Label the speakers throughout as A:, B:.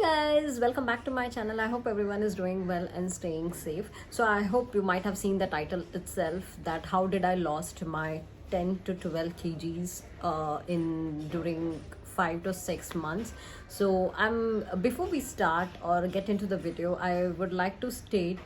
A: Hi guys, welcome back to my channel. I hope everyone is doing well and staying safe. So I hope you might have seen the title itself, that how did I lost my 10 to 12 kgs in during 5 to 6 months. So before we start or get into the video, I would like to state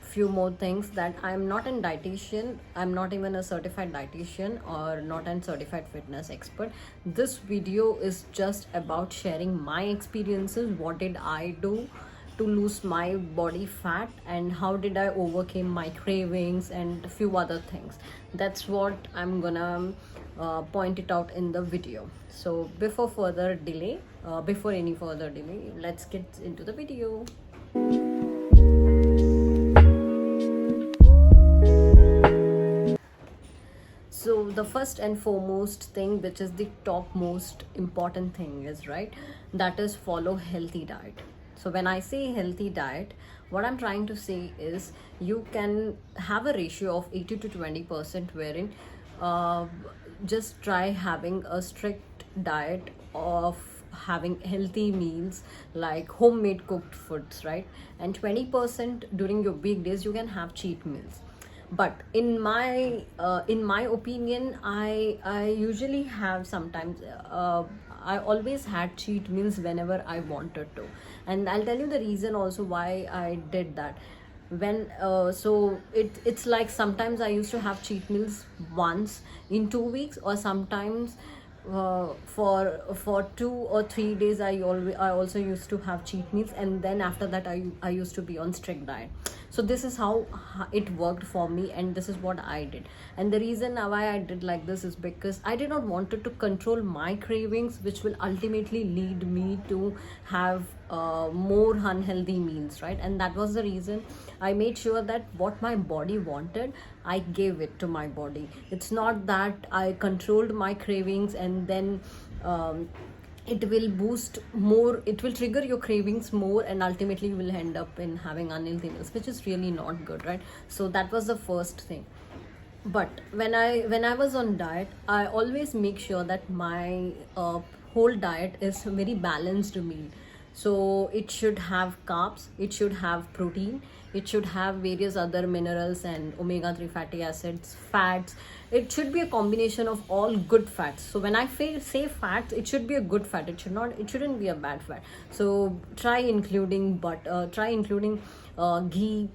A: few more things, that I'm not a dietitian, I'm not even a certified dietitian or not a certified fitness expert. This video is just about sharing my experiences. What did I do to lose my body fat, and how did I overcome my cravings and a few other things. That's what I'm gonna point it out in the video. So before any further delay, let's get into the video. So the first and foremost thing, which is the top most important thing, is right, that is follow healthy diet. So when I say healthy diet, what I'm trying to say is you can have a ratio of 80 to 20%, wherein uh, just try having a strict diet of having healthy meals like homemade cooked foods, right? And 20% during your weekdays you can have cheat meals. But in my opinion, I usually have sometimes I always had cheat meals whenever I wanted to, and I'll tell you the reason also why I did that. When so it's like sometimes I used to have cheat meals once in 2 weeks, or sometimes for 2 or 3 days I also used to have cheat meals, and then after that I used to be on strict diet. So this is how it worked for me, and this is what I did. And the reason why I did like this is because I did not wanted to control my cravings, which will ultimately lead me to have more unhealthy meals, right? And that was the reason I made sure that what my body wanted, I gave it to my body. It's not that I controlled my cravings and then it will boost more, it will trigger your cravings more, and ultimately you will end up in having unhealthy meals, which is really not good, right? So that was the first thing. But when I was on diet, I always make sure that my whole diet is very balanced meal. So it should have carbs, it should have protein, it should have various other minerals and omega-3 fatty acids, fats. It should be a combination of all good fats. So when I say fats, it should be a good fat, it shouldn't be a bad fat. So try including ghee,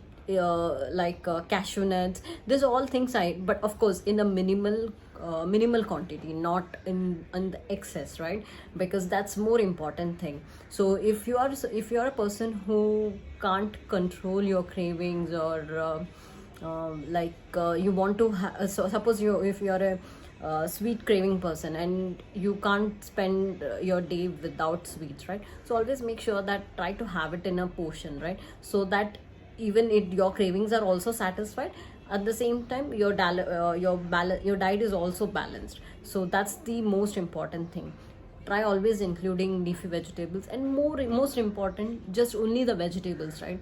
A: cashew nuts. These all things but of course in a minimal quantity, not in the excess, right? Because that's more important thing. So if you are a person who can't control your cravings, or you want to so suppose if you are a sweet craving person and you can't spend your day without sweets, right? So always make sure that try to have it in a portion, right? So that even your cravings are also satisfied, at the same time your diet is also balanced. So that's the most important thing. Try always including leafy vegetables, and most important, just only the vegetables, right?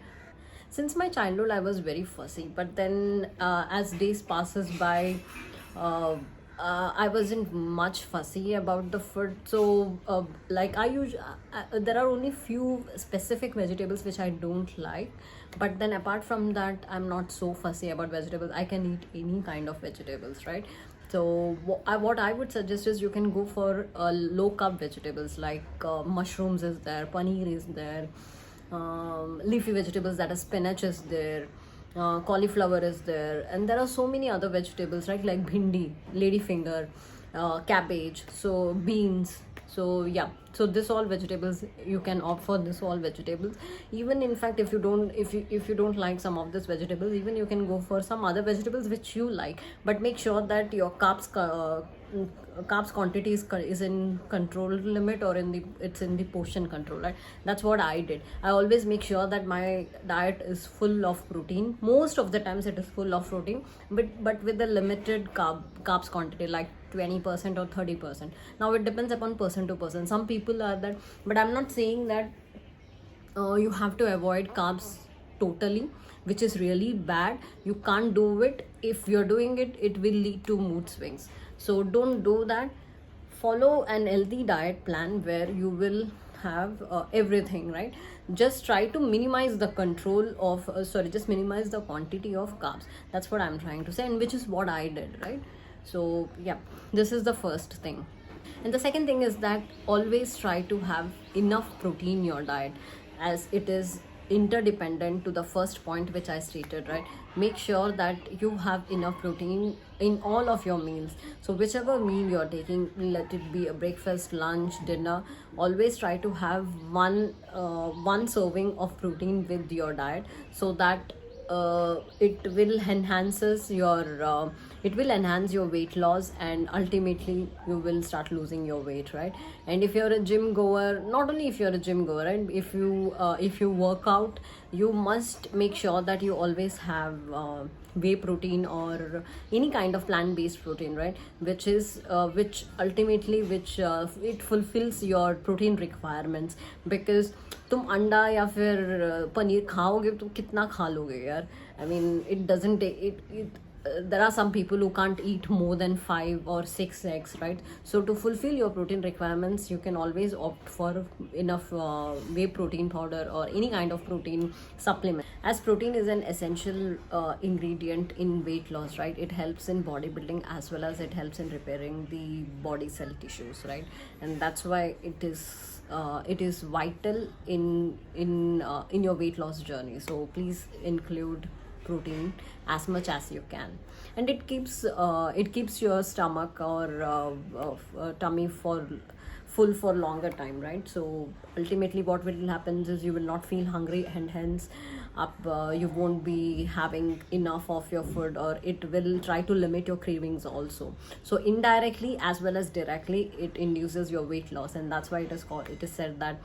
A: Since my childhood I was very fussy, but then as days passes by, uh, I wasn't much fussy about the food. So like I usually there are only few specific vegetables which I don't like, but then apart from that I'm not so fussy about vegetables. I can eat any kind of vegetables, right? So what I would suggest is you can go for low carb vegetables, like mushrooms is there, paneer is there, leafy vegetables, that is spinach is there, cauliflower is there, and there are so many other vegetables, right? Like bhindi, ladyfinger, cabbage, so beans. So yeah, so this all vegetables you can opt for, this all vegetables. Even in fact, if you don't like some of these vegetables, even you can go for some other vegetables which you like, but make sure that your carbs quantity is in control limit, or it's in the portion control, right? That's what I did. I always make sure that my diet is full of protein. Most of the times it is full of protein, but with a limited carbs quantity, like 20% or 30%. Now it depends upon person to person. Some people are that, but I'm not saying that you have to avoid carbs totally, which is really bad. You can't do it. If you're doing it, it will lead to mood swings. So don't do that. Follow an healthy diet plan where you will have everything, right? Just try to minimize the control of just minimize the quantity of carbs. That's what I'm trying to say, and which is what I did, right? So yeah, this is the first thing. And the second thing is that always try to have enough protein in your diet, as it is interdependent to the first point which I stated, right? Make sure that you have enough protein in all of your meals. So whichever meal you're taking, let it be a breakfast, lunch, dinner, always try to have one serving of protein with your diet, so that it will enhances your it will enhance your weight loss, and ultimately you will start losing your weight, right? And if you're a gym goer, not only if you're a gym goer, right, if you work out, you must make sure that you always have whey protein or any kind of plant-based protein, right? Which ultimately which it fulfills your protein requirements. Because तुम अंडा या फिर पनीर खाओगे तो कितना खा लोगे यार? I mean, it doesn't it there are some people who can't eat more than 5 or 6 eggs, right? So to fulfill your protein requirements, you can always opt for enough whey protein powder or any kind of protein supplement, as protein is an essential ingredient in weight loss, right? It helps in bodybuilding as well as it helps in repairing the body cell tissues, right? And that's why it is vital in your weight loss journey. So please include protein as much as you can, and it keeps your stomach or tummy for full for longer time, right? So ultimately what will happen is you will not feel hungry, and hence you won't be having enough of your food, or it will try to limit your cravings also. So indirectly as well as directly, it induces your weight loss, and that's why it is said that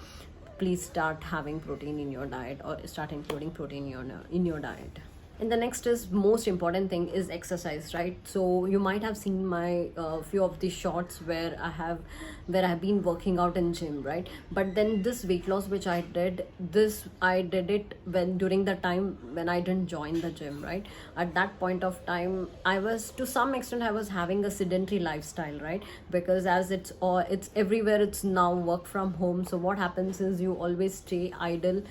A: please start having protein in your diet, or start including protein in your diet. And the next is most important thing is exercise, right? So you might have seen my few of the shots where I've been working out in gym, right? But then this weight loss which I did it when during the time when I didn't join the gym, right? At that point of time, I was to some extent I was having a sedentary lifestyle, right? Because as it's everywhere, it's now work from home. So what happens is you always stay idle,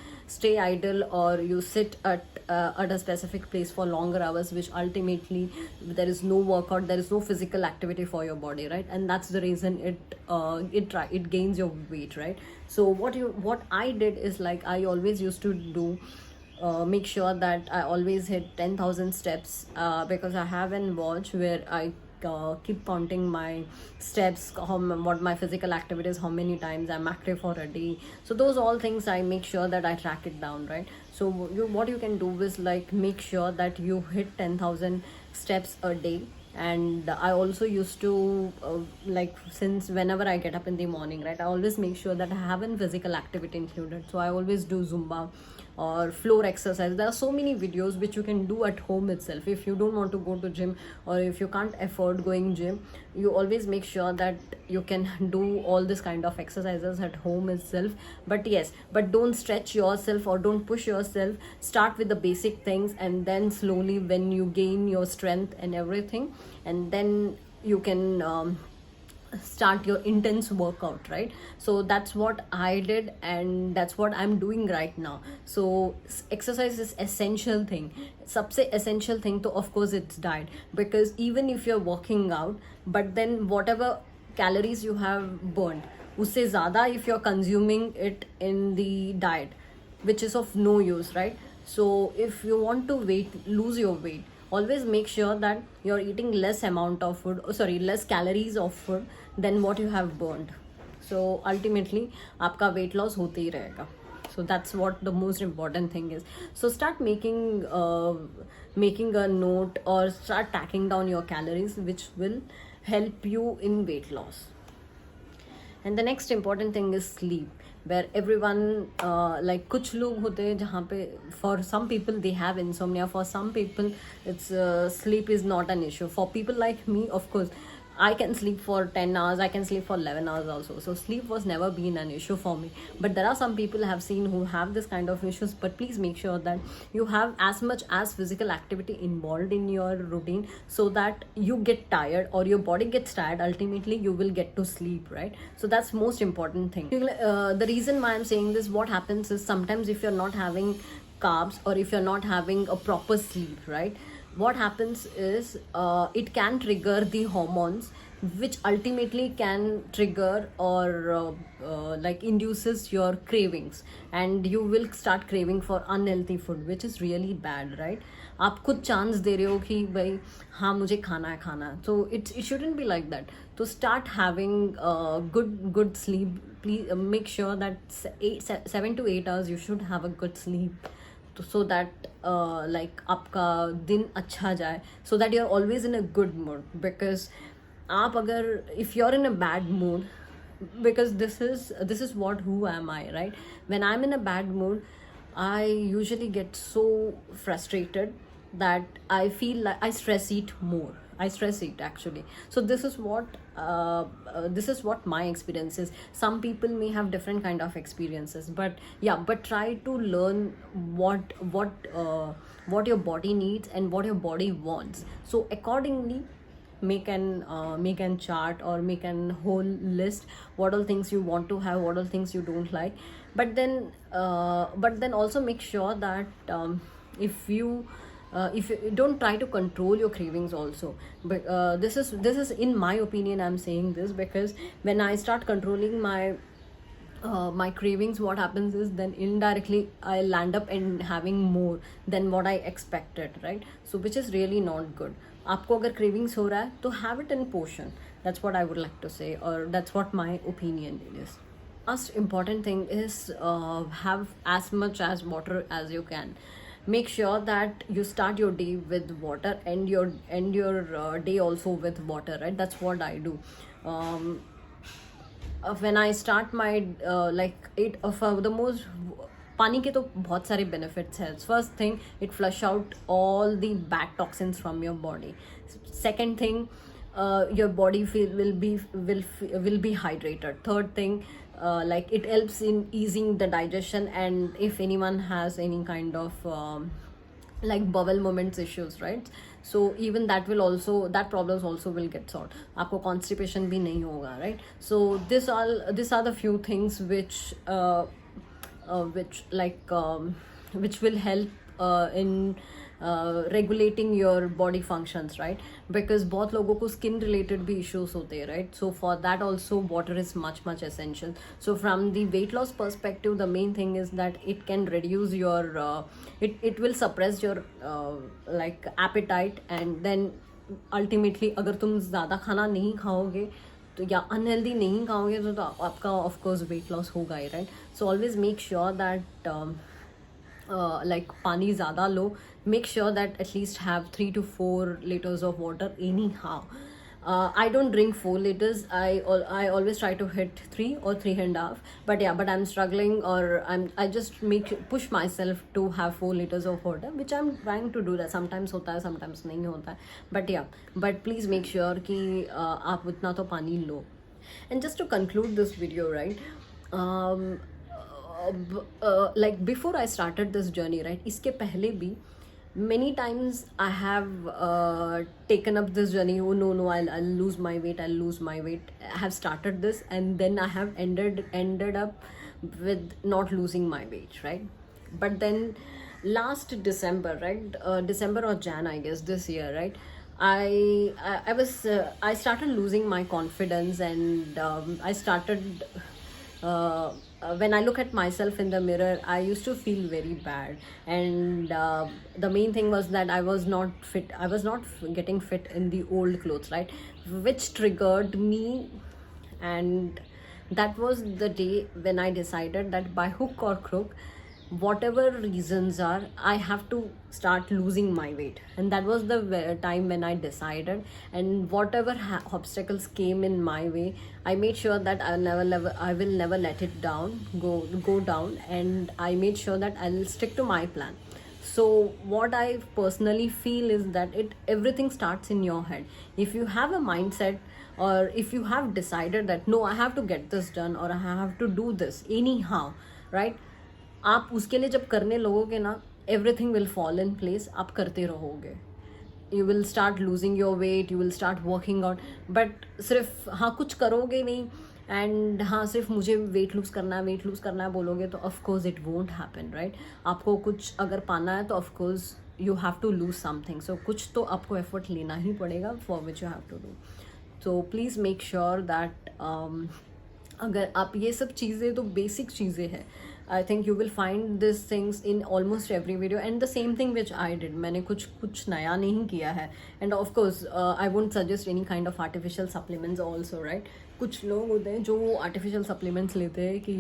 A: or you sit at a specific place for longer hours, which ultimately there is no workout, there is no physical activity for your body, right? And that's the reason it gains your weight, right? So what I did is, like, I always used to do make sure that I always hit 10,000 steps, because I have an watch where I keep counting my steps, what my physical activities, how many times I'm active for a day. So those all things I make sure that I track it down, right? So what you can do is, like, make sure that you hit 10,000 steps a day. And I also used to like, since whenever I get up in the morning, right, I always make sure that I have a physical activity included. So I always do Zumba or floor exercise. There are so many videos which you can do at home itself. If you don't want to go to gym, or if you can't afford going gym, you always make sure that you can do all this kind of exercises at home itself. But don't stretch yourself or don't push yourself. Start with the basic things, and then slowly, when you gain your strength and everything, and then you can start your intense workout, right? So that's what I did, and that's what I'm doing right now. So exercise is essential thing. सबसे essential thing to, of course, it's diet. Because even if you're working out, but then whatever calories you have burned, उससे ज़्यादा if you're consuming it in the diet, which is of no use, right? So if you want to lose your weight, always make sure that you're eating less calories of food than what you have burned. So ultimately आपका weight loss होते ही रहेगा. So that's what the most important thing is. So start making a note, or start tracking down your calories, which will help you in weight loss. And the next important thing is sleep, where everyone like, कुछ लोग होते हैं जहाँ पे, for some people they have insomnia, for some people it's sleep is not an issue. For people like me, of course, I can sleep for 10 hours, I can sleep for 11 hours also. So sleep was never been an issue for me. But there are some people I have seen who have this kind of issues. But please make sure that you have as much as physical activity involved in your routine, so that you get tired or your body gets tired. Ultimately, you will get to sleep, right? So that's most important thing. The reason why I'm saying this, what happens is sometimes if you're not having carbs or if you're not having a proper sleep, right, what happens is it can trigger the hormones, which ultimately can trigger or like induces your cravings, and you will start craving for unhealthy food, which is really bad, right? आप खुद chance दे रहे हो कि भाई हाँ मुझे खाना है खाना है, so it shouldn't be like that. So start having good sleep. Please make sure that 7 to 8 hours you should have a good sleep, तो सो दैट लाइक आपका दिन अच्छा जाए, so that you are always in a good mood. Because आप अगर if you are in a bad mood, because this is what who am I, right? When I'm in a bad mood, I usually get so frustrated that I feel like I stress eat more. I stress eat actually. So this is what my experience is. Some people may have different kind of experiences, but yeah, but try to learn what your body needs and what your body wants. So accordingly, make an chart or make an whole list, what all things you want to have, what all things you don't like. But then also make sure that if you don't try to control your cravings also. But this is in my opinion, I'm saying this because when I start controlling my cravings, what happens is then indirectly I land up in having more than what I expected, right? So which is really not good. आपको अगर cravings हो रहा है तो have it in portion. That's what I would like to say, or that's what my opinion is. Last important thing is have as much as water as you can. Make sure that you start your day with water and your day also with water, right? That's what I do. When I start my like it the most, पानी के तो बहुत सारे benefits है. First thing, it flush out all the bad toxins from your body. Second thing, your body will be hydrated. Third thing, like it helps in easing the digestion, and if anyone has any kind of like bowel movements issues, right? So even that problems also will get solved. आपको constipation भी नहीं होगा, right? So these are the few things which will help in regulating your body functions, right? Because बहुत लोगों को skin related भी issues होते हैं, right? So for that also water is much essential. So from the weight loss perspective, the main thing is that it can reduce your it will suppress your like appetite, and then ultimately अगर तुम ज़्यादा खाना नहीं खाओगे तो या unhealthy नहीं खाओगे तो आपका ऑफ कोर्स वेट लॉस होगा ही, right? So always make sure that like पानी ज़्यादा लो. Make sure that at least have 3 to 4 liters of water anyhow. I don't drink 4 liters. I always try to hit 3 or 3.5. But I'm struggling, or I just push myself to have 4 liters of water, which I'm trying to do. That sometimes होता है, sometimes नहीं होता है. But please make sure कि आप उतना तो पानी लो. And just to conclude this video, right? Like before I started this journey, right? इसके पहले भी many times I have taken up this journey. Oh no, I'll lose my weight. I have started this, and then I have ended up with not losing my weight, right? But then last December, right? December or Jan, I guess, this year, right? I started losing my confidence, and I started when I look at myself in the mirror, I used to feel very bad. And the main thing was that I was not fit. I was not getting fit in the old clothes, right? Which triggered me. And that was the day when I decided that by hook or crook, whatever reasons are, I have to start losing my weight. And that was the time when I decided, and whatever obstacles came in my way, I made sure that I will never let it go down, and I made sure that I'll stick to my plan. So what I personally feel is that it everything starts in your head. If you have a mindset, or if you have decided that no, I have to get this done, or I have to do this anyhow, right? आप उसके लिए जब करने लगोगे ना, everything will fall in place. आप करते रहोगे, you will start losing your weight, you will start working out. But सिर्फ हाँ कुछ करोगे नहीं, एंड हाँ सिर्फ मुझे वेट लूज करना है, वेट लूज करना है बोलोगे, तो of course it won't happen, right? आपको कुछ अगर पाना है तो of course you have to lose something. So कुछ तो आपको एफर्ट लेना ही पड़ेगा, for which you have to do. So please make sure that अगर आप ये सब चीज़ें, तो बेसिक चीज़ें हैं. I think you will find this things in almost every video, and the same thing which I did. मैंने कुछ नया नहीं किया है. And of course I won't suggest any kind of artificial supplements also, right? कुछ लोग होते हैं जो आर्टिफिशियल सप्लीमेंट्स लेते हैं कि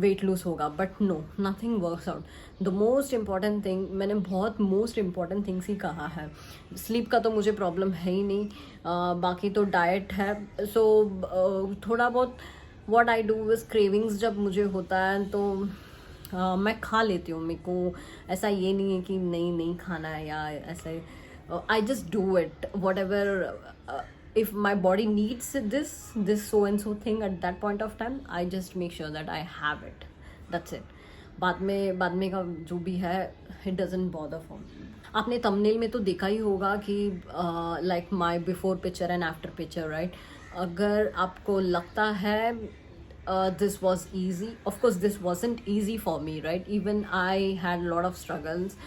A: वेट लूज होगा, but no, nothing works out. The most important thing, मैंने बहुत मोस्ट इम्पॉर्टेंट थिंग्स ही कहा है. स्लीप का तो मुझे प्रॉब्लम है ही नहीं, बाकी तो डाइट है. सो थोड़ा बहुत what I do is cravings जब मुझे होता है तो मैं खा लेती हूँ. मेरे को ऐसा ये नहीं है कि नहीं खाना है या ऐसे. I just do it what ever. If my body needs this so and so thing at that point of time, I just make sure that I have it. That's it. बाद में का जो भी है, it doesn't bother for me. आपने thumbnail में तो देखा ही होगा कि like my before picture and after picture, right? अगर आपको लगता है this was easy, of course this wasn't easy for me, right? Even I had a lot of struggles.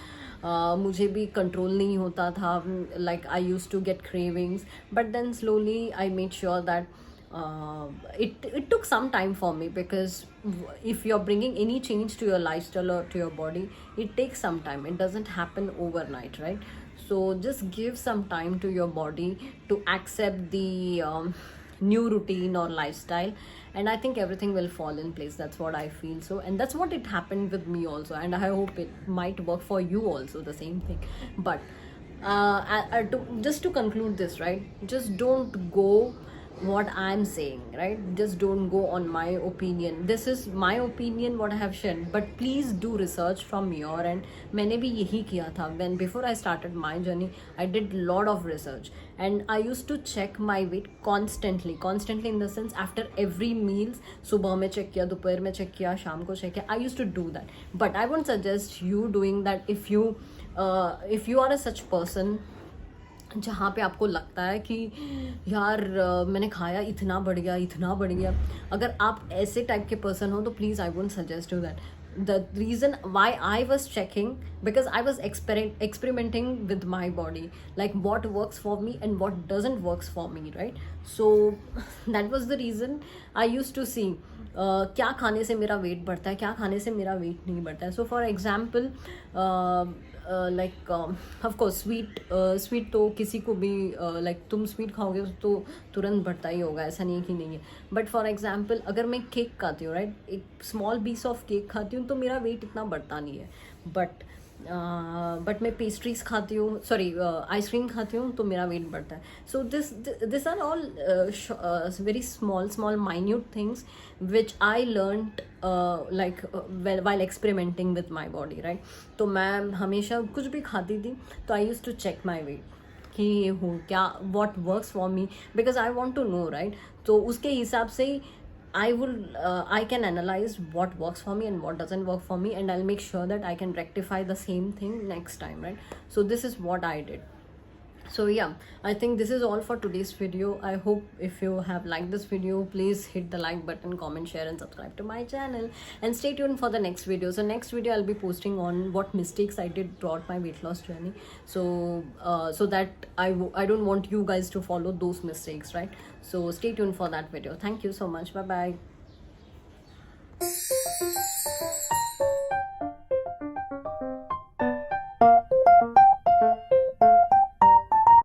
A: मुझे भी कंट्रोल नहीं होता था. Like I use to get cravings, but then slowly I made sure that it took some time for me, because if you're bringing any change to your lifestyle or to your body, it takes some time. It doesn't happen overnight, right? So just give some time to your body to accept the new routine or lifestyle, and I think everything will fall in place. That's what I feel. So, and that's what it happened with me also, and I hope it might work for you also, the same thing. But just to conclude this, right, just don't go what I'm saying, right? Just don't go on my opinion. This is my opinion what I have shared, but please do research from your end. मैंने भी यही किया था. When before I started my journey, I did lot of research, and I used to check my weight constantly in the sense after every meals. सुबह में check किया, दोपहर में check किया, शाम को check किया. I used to do that, but I won't suggest you doing that if you are a such person जहाँ पे आपको लगता है कि यार मैंने खाया, इतना बढ़ गया. अगर आप ऐसे टाइप के पर्सन हो तो please I won't suggest you that. The reason why I was checking, because I was experimenting with my body, like what works for me and what doesn't works for me, right? So that was the reason I used to see क्या खाने से मेरा weight बढ़ता है, क्या खाने से मेरा वेट नहीं बढ़ता है. So for example like of course sweet तो किसी को भी लाइक तुम स्वीट खाओगे तो तुरंत बढ़ता ही होगा, ऐसा नहीं है कि नहीं है. बट फॉर एग्जाम्पल अगर मैं केक खाती हूँ, राइट, एक स्मॉल पीस ऑफ केक खाती हूँ तो मेरा वेट इतना बढ़ता नहीं है. बट मैं पेस्ट्रीज खाती हूँ, सॉरी आइसक्रीम खाती हूँ तो मेरा वेट बढ़ता है. So this are all very small minute things which I learned like while experimenting with my body, right? तो मैं हमेशा कुछ भी खाती थी तो I use to check my weight कि ये हो क्या, what works for me, because I want to know, right? तो उसके हिसाब से ही I can analyze what works for me and what doesn't work for me, and I'll make sure that I can rectify the same thing next time, right? So this is what I did. So yeah, I think this is all for today's video. I hope if you have liked this video, please hit the like button, comment, share and subscribe to my channel, and stay tuned for the next video. So next video I'll be posting on what mistakes I did throughout my weight loss journey, so that I don't want you guys to follow those mistakes, right? So stay tuned for that video. Thank you so much. Bye bye.